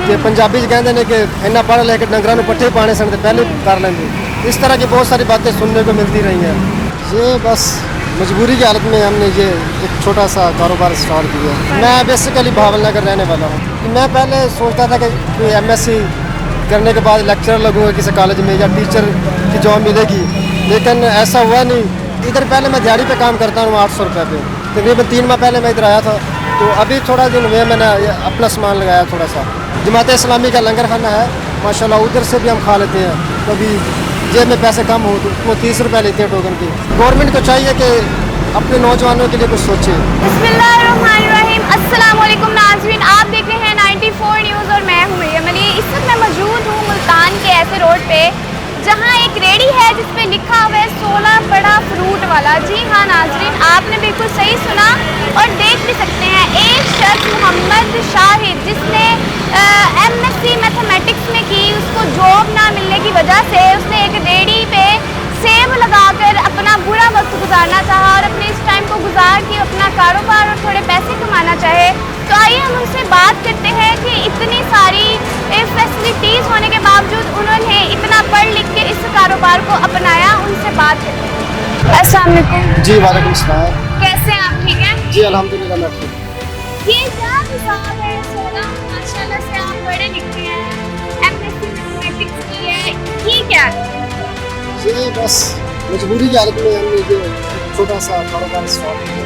कि पंजाबी कहते हैं कि इन्ना पढ़ लिख डंगरां नूं पट्ठे पाने सन ते पहले कर लेंगे। इस तरह की बहुत सारी बातें सुनने को मिलती रही हैं। ये बस मजबूरी की हालत में हमने ये एक छोटा सा कारोबार स्टार्ट किया। मैं बेसिकली भावलनगर रहने वाला हूँ। मैं पहले सोचता था कि कोई MSc करने के बाद लेक्चरर लगूंगा किसी कॉलेज में या टीचर की जॉब मिलेगी, लेकिन ऐसा हुआ नहीं। इधर पहले मैं दिहाड़ी पे काम करता हूँ 800 रुपये पे। तकरीबन 3 माह पहले मैं इधर आया था, तो अभी थोड़ा दिन हुए मैंने अपना सामान लगाया थोड़ा सा। जमात इस्लामी का लंगर खाना है माशाल्लाह, उधर से भी हम खा लेते हैं। कभी जेब में पैसे कम हो तो वो 30 रुपये लेते हैं टोकन की। गवर्नमेंट को चाहिए कि अपने नौजवानों के लिए कुछ सोचे। बिस्मिल्लाहिर्रहमानिर्रहीम। अस्सलाम वालेकुम नाज़रीन, आप देख रहे हैं 94 न्यूज़ और मैं हूँ मरियम अली। इस वक्त मैं मौजूद हूँ मुल्तान के ऐसे रोड पे जहाँ एक रेडी है जिस पे लिखा हुआ है 16 बड़ा फ्रूट वाला। जी हाँ नाज़रीन, आपने बिल्कुल सही सुना और देख भी सकते हैं। एक शख्स मोहम्मद शाहिद जिसने MSc मैथमेटिक्स में की, उसको जॉब ना मिलने की वजह से उसने एक रेडी पे सेब लगाकर अपना बुरा वक्त गुजारना चाहा और अपने इस टाइम को गुजार के अपना कारोबार और थोड़े पैसे कमाना चाहे। तो आइए हम उनसे बात करते हैं कि इतनी सारी फैसिलिटीज़ होने के बावजूद उन्होंने इतना पढ़ लिख के इस कारोबार को अपनाया। उनसे बात करते हैं। अस्सलाम वालेकुम। जी वालेकुम सलाम। कैसे हैं आप? ठीक हैं जी अल्हम्दुलिल्लाह मैं ठीक। ये क्या हिसाब है? 16 माशाल्लाह से आप पढ़े लिखे हैं, MSc मैथमेटिक्स की है, ये क्या है? ये बस मजबूरी की हालत में हमने ये छोटा सा कारोबार स्टार्ट किया।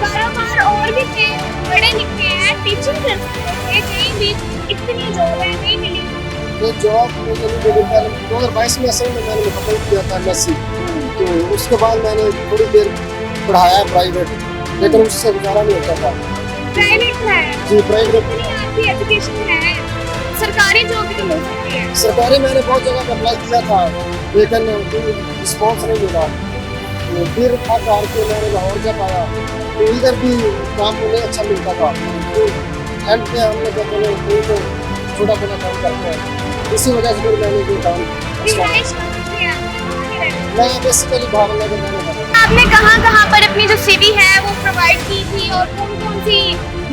कारोबार और भी थे, पढ़े लिखे हैं, टीचिंग कर सकते थे, कहीं भी इतनी जॉब है नहीं मिली। ये जॉब मुझे नहीं मिली। पहले 2022 में असल में मैंने मुकम्मल किया था MSc, तो उसके बाद मैंने थोड़ी देर पढ़ाया प्राइवेट, लेकिन उससे गुजारा नहीं होता था। प्राइवेट है जी प्राइवेट। इतनी आपकी एजुकेशन है, सरकारी जॉब भी तो मिल सकती है। सरकारी मैंने बहुत जगह पर अप्लाई किया था, लेकिन रिस्पॉन्स नहीं मिला। तो फिर थक हार के मैंने लाहौर जब आया तो इधर भी काम नहीं अच्छा मिलता था। तो एंड पे हमने जब बोले कोई तो छोटा मोटा काम करते हैं, इसी वजह से फिर मैंने ये काम रिहाइश कहाँ की है? कहाँ के रहने वाले? मैं बेसिकली भावनगर रहने वाला हूँ। आपने कहाँ पर अपनी जो CV है वो प्रोवाइड की थी और कौन सी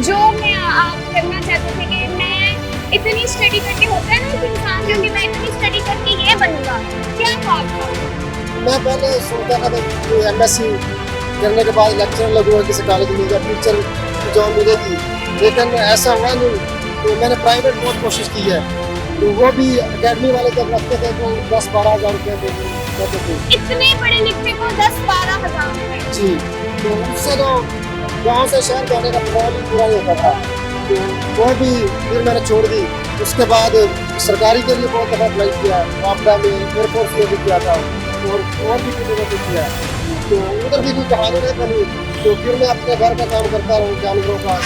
जॉब में आप करना चाहते थे कि मैं इतनी स्टडी करके होता है ना एक इंसान जो कि मैं इतनी स्टडी करके ये बनूंगा, क्या ख्वाब था? मैं पहले सोचता था कि MSc करने के बाद लेक्चरर लगूंगा किसी कॉलेज में या टीचर की जॉब मिलेगी, लेकिन ऐसा हुआ नहीं। तो मैंने प्राइवेट बहुत कोशिश की है, तो वो भी अकेडमी वाले जब रखते थे तो 10-12 हज़ार रुपये देते थे। इतने पढ़े लिखे को 10-12 हज़ार रुपए? जी, तो उससे तो गाँव से शहर जाने का पेट्रोल ही पूरा नहीं होता था, तो वो भी फिर मैंने छोड़ दी। उसके बाद सरकारी के लिए बहुत दफ़ा अप्लाई किया, आपदा में एयरफोर्स में भी किया था और भी कुछ जगह पे किया, तो उधर भी कोई कहानी नहीं बनी। तो फिर मैं अपने घर का काम करता रहूँ जानवरों का,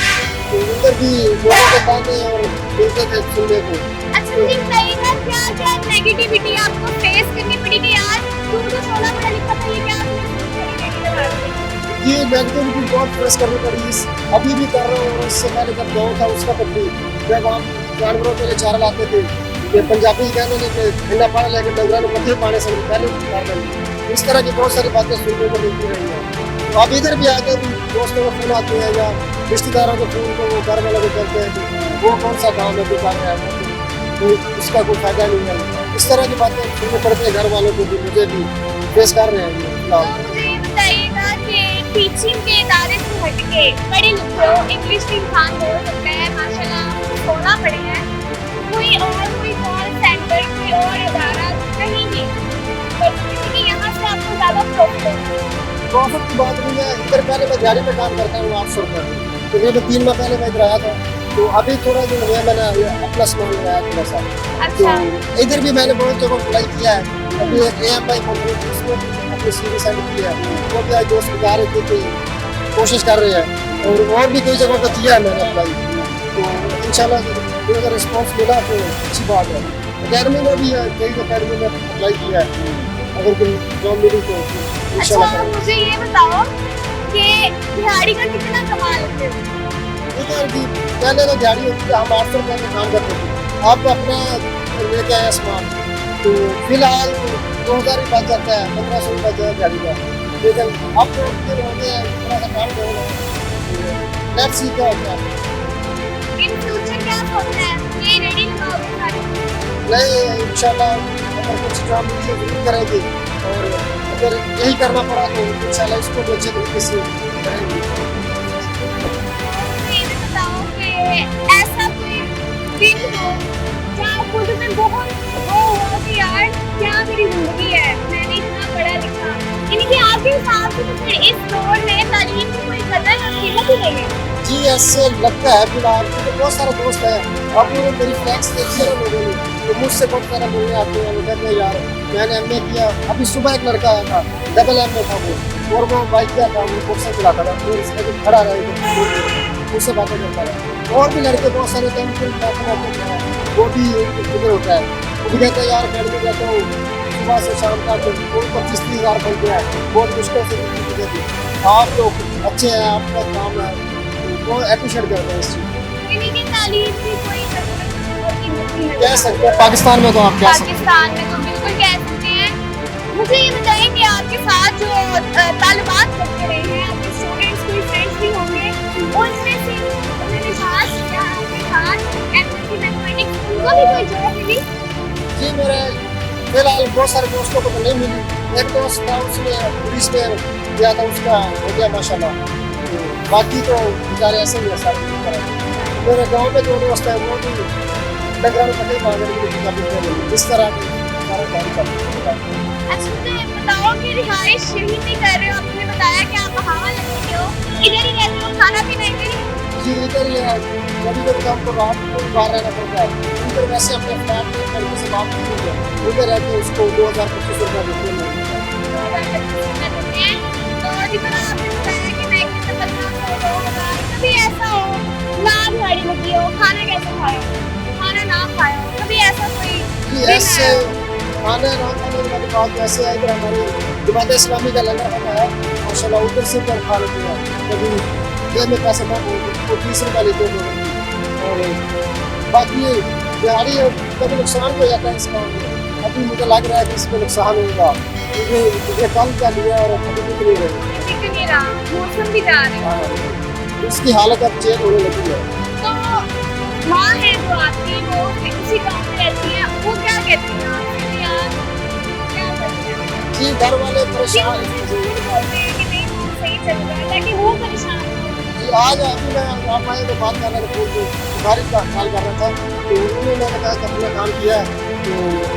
तो उधर भी लोगों के ताने और मिलते थे सुनने को। अच्छा मुझे बताइएगा क्या नेगेटिविटी आपको फेस करनी पड़ी कि यार तू तो 16 पढ़ा लिखा था, ये क्या ये नेगेटिविटी बहुत फेस करनी पड़ी। अभी भी कर रहा हूँ और इससे पहले जब गाँव था उसका तक भी जब हम जानवरों के लिए चारा लाते थे, ये पंजाबी कहते हैं कि इन्ना पढ़ लिख डंगरां नूं पट्ठे पाने से पहले कर लेंगे। इस तरह की बहुत सारी बातें सुनने को मिलती रही हैं। तो अब इधर भी आके भी दोस्तों को फोन आते हैं या रिश्तेदारों के फोन को वो घर वालों को करते हैं कि वो कौन सा काम है जो कर रहा है, तो उसका कोई फायदा नहीं है। इस तरह की बातें सुनने पड़ती है घर वालों को भी, मुझे भी फेस कर रहे हैं। तो मुझे ये बताइएगा कि टीचिंग के इदारे से हट के पढ़े लिखे हो, इंग्लिश भी इंसान बोल सकता है, माशाल्लाह 16 पढ़े हैं, कोई कॉल सेंटर कोई और इदारा कहीं भी कि यहाँ से आपको ज़्यादा प्रॉफिट की बात नहीं है। इधर पहले मैं दिहाड़ी पे काम करता हूँ 800 रुपये, तो ये 3 माह पहले मैं इधर आया था, तो अभी थोड़ा दिन हुआ मैंने अपना सामान लगाया थोड़ा सा। अच्छा। तो इधर भी मैंने बहुत जगह अप्लाई किया है। अभी एक AMI कंपनी उसमें अपनी CV सेंड किया है, वो भी आज दोस्त बता रहे थे कि कोशिश कर रहे हैं, और भी कई जगहों पर किया है मैंने अप्लाई। तो इंशाल्लाह अगर रिस्पॉन्स मिला तो अच्छी बात है। अकेडमी में भी है, कई अकेडमी में अप्लाई किया है, अगर कोई जॉब मिली तो अच्छा मुझे ये बताओ कि दिहाड़ी का कितना कमा लेते हो? इधर भी पहले तो दिहाड़ी होती है, हम 800 रुपये में काम करते थे। अब अपना लेके आए सामान, तो फिलहाल 2000 ही बच जाता है, 1500 रुपये जो है दिहाड़ी का। लेकिन अब तो दिन होते हैं थोड़ा सा काम करो, लेट्स सी क्या होता है। इन फ्यूचर क्या सोचना है? ये रेडी नहीं इंशाल्लाह अगर कुछ काम मिले तो जरूर करेंगे, और अगर यही करना पड़ा तो इंशाल्लाह इसको भी अच्छे तरीके से करेंगे। मुझे ये भी बताओ कि ऐसा कोई दिन हो जहाँ खुद में बहुत वो हुआ कि यार क्या मेरी जिंदगी है, मैंने इतना पढ़ा लिखा, यानी कि आपके हिसाब से तो फिर इस दौर में तालीम की कोई कदर और कीमत ही नहीं है। जी ऐसे लगता है फिलहाल, क्योंकि बहुत सारे दोस्त हैं, अब वो मेरी फ्लैक्स देखी है ना लोगों ने, तो मुझसे बहुत सारा बोलने आते हैं, वो कहते हैं यार मैंने एमए किया। अभी सुबह एक लड़का आया था, डबल एमए था वो, और वो बाइक किया था, वो मोटरसाइकिल चलाता था, तो इसमें खड़ा रहे उससे बातें करता रहा। और भी लड़के बहुत सारे थे, वो भी इधर होता है, वो भी कहते हैं यार अकेडमी जाता हूँ सुबह से शाम तक, वो 25-30 हज़ार बनते हैं, बहुत मुश्किल से जिंदगी देती है। आप लोग अच्छे हैं, आपका काम है, वो अप्रिशिएट करते हैं इस चीज़। यानी कि तालीम की कोई कदर और कीमत नहीं है। कह सकते हैं पाकिस्तान में तो आप कह सकते पाकिस्तान में तो बिल्कुल कह सकते हैं। मुझे ये बताएं कि आपके साथ जो ताल्लुकात करते रहे हैं, आपके स्टूडेंट्स कोई फ्रेंड्स भी होंगे, उनमें से उन्होंने साथ किया आपके साथ एमएससी मैथमेटिक्स, उनको भी कोई जॉब मिली? जी मेरे फिलहाल बहुत सारे दोस्तों को तो नहीं मिली। एक दोस्त था, उसने पुलिस में किया था, उसका हो गया माशाल्लाह, तो बाकी तो बेचारे ऐसे ही है सारे। मेरे गांव में जो दोस्त है वो भी डगरा में पटे मांग रहे हैं, इस तरह के सारा काम करते हैं। अच्छा मुझे ये बताओ कि रिहाइश यहीं पे कर रहे हो, आपने बताया कि आप हवा लगते हो, इधर ही रहते हो, खाना पीना इधर ही? जी इधर ही है, कभी कभी हमको रात को बाहर रहना पड़ता है। उधर वैसे अपने फ्लैट में लड़के से बात की है, उधर रहते उसको 2025 रुपये देते हैं। तो जितना आपने बताया कि मैं कितने बदनाम होगा, कभी ऐसा हो ना दिहाड़ी लगी हो, खाना कैसे खाए हो, खाना ना खाए हो, कभी ऐसा कोई जी ऐसे खाने ना खाने वाली बात ऐसे है, इधर हमारी जमात इस्लामी का लंगर होता है माशाल्लाह, उधर से उधर खा लेते हैं। कभी जेब में पैसे कम हो तो 30 रुपये लेते हैं, और बाकी दिहाड़ी कभी नुकसान भी हो जाता है इस काम में। अभी मुझे लग रहा है कि इसमें नुकसान होगा, क्योंकि ये कम का लिया और अभी बिक नहीं रहे, दिख नहीं रहा, मौसम भी जा रहा है। हाँ, उसकी हालत अब चेंज होने लगी है। तो माँ है जो आपकी, वो उसी गाँव में रहती है, वो क्या कहती है आपसे कि यार क्या करते हैं? जी घर वाले कि परेशान। उनसे झूठ बोलते हैं कि नहीं वो सही चल रहा है, ताकि वो परेशान हो। जी आज अभी मैं आप आए तो बात कर रहा था, गाड़ी का कॉल कर रहा था, तो उन्होंने कहा कि अपना काम किया है तो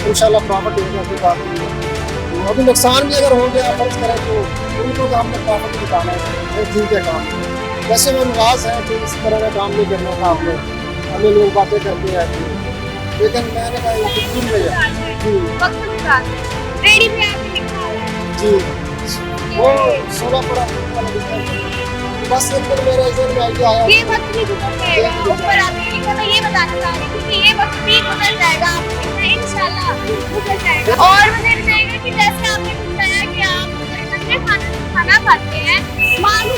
इंशाल्लाह प्रॉफिट होगा, कोई बात नहीं है। तो अभी नुकसान भी अगर हो गया फर्ज करें तो उनको तो हमने प्रॉफिट दिखाना है, ठीक है काम। वैसे वो नाराज है कि इस तरह का काम नहीं करना था आपने, हमें लोग बातें करते हैं, लेकिन मैंने कहा ये तो ठीक है। जी वक्त गुजार रेडी पे आपने लिखा हुआ है जी वो 16 पर वाला लिखा है। बस एक दिन मेरे इधर में आइडिया आया, ये वक्त भी गुजर जाएगा, ऊपर आपने लिखा, मैं ये बताना चाह रही थी कि ये वक्त भी गुजर जाएगा, आपने इंशाल्लाह गुजर जाएगा। और मुझे बताइएगा कि जैसे आपने बताया कि आप ठंडे खाना खाते हैं, माँ को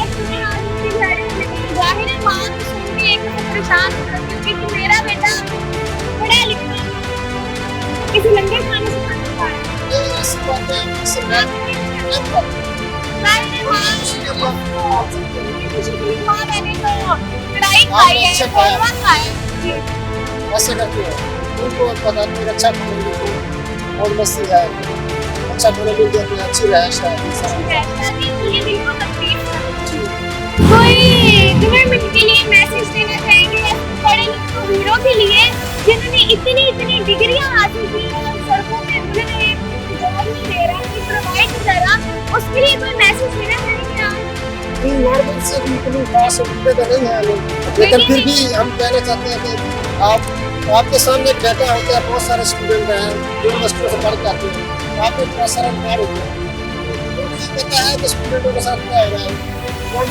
सुने आज मेरी घर में जाहिर है माँ को सुन के एक तो परेशान हो जाती होगी कि मेरा बेटा पढ़ा लिखा किसी लंगर खाने से पढ़ता है। ये ऐसी बातें से माँ मैंने तो कढ़ाई खाई है, कौवा खाया है। ऐसे करते हैं, उनको पता नहीं अच्छा खाने मिले और मस्ती है, अच्छा खाने मिल जाते हैं, अच्छी रहायश है। ये दिल को तकलीफ है। कोई गवर्नमेंट के लिए मैसेज देना चाहेंगे पढ़े लिखे हीरो के लिए जिन्होंने इतनी डिग्रियां हासिल की और सड़कों पे उन्हें जॉब नहीं दे रहा, नहीं प्रोवाइड नहीं कर रहा, उसके लिए कोई मैसेज देना चाहेंगे आप? गवर्नमेंट से भी इतनी खास उम्मीदें तो नहीं है हमें, लेकिन फिर भी हम कहना चाहते हैं कि आपके सामने एक डाटा होता है, बहुत सारे स्टूडेंट हैं यूनिवर्सिटियों से पढ़ के आते हैं, आपको बहुत सारा कार्ड होता है, तो पता है कि स्टूडेंटों के साथ क्या हो रहा है, कौन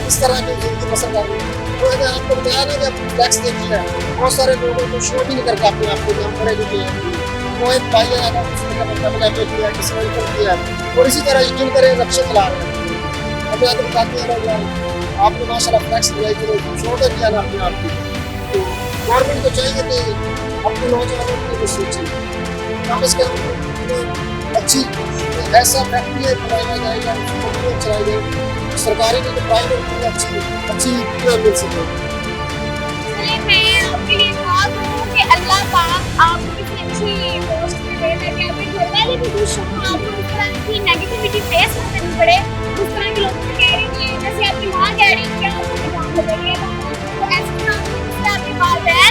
इस तरह की जिंदगी बसर कर रहे हैं। तो अगर आपको बताया ना कि आप टैक्स देखी है, बहुत सारे लोगों को शो भी नहीं करके अपने आप को हम पढ़े लिखे हैं। वो एक भाई आया उसने डबल एमए किया, किसी ने इंटर किया, और इसी तरह यकीन करें रक्षा चला रहे हैं। अभी आगे बताते हैं यार आपने माशाल्लाह टैक्स दिया, जो शो तो किया ना अपने आप को, तो गवर्नमेंट को चाहिए कि अपने नौजवानों के लिए सोचे, कम से कम अच्छी ऐसा फैक्ट्री बनाया जाएगा, कंपनी चलाई जाए, सरकारी नहीं तो प्राइवेट अच्छी मिल सके। मैं आपके लिए दुआ करूँ कि अल्लाह पाक आपको आपको इस तरह की नेगेटिविटी फेस ना करनी पड़े, उस तरह के लोगों से कह रही है, जैसे आपकी माँ कह रही है कि आपको एग्जाम हो गई है, तो ऐसे ना आपके वालिदैन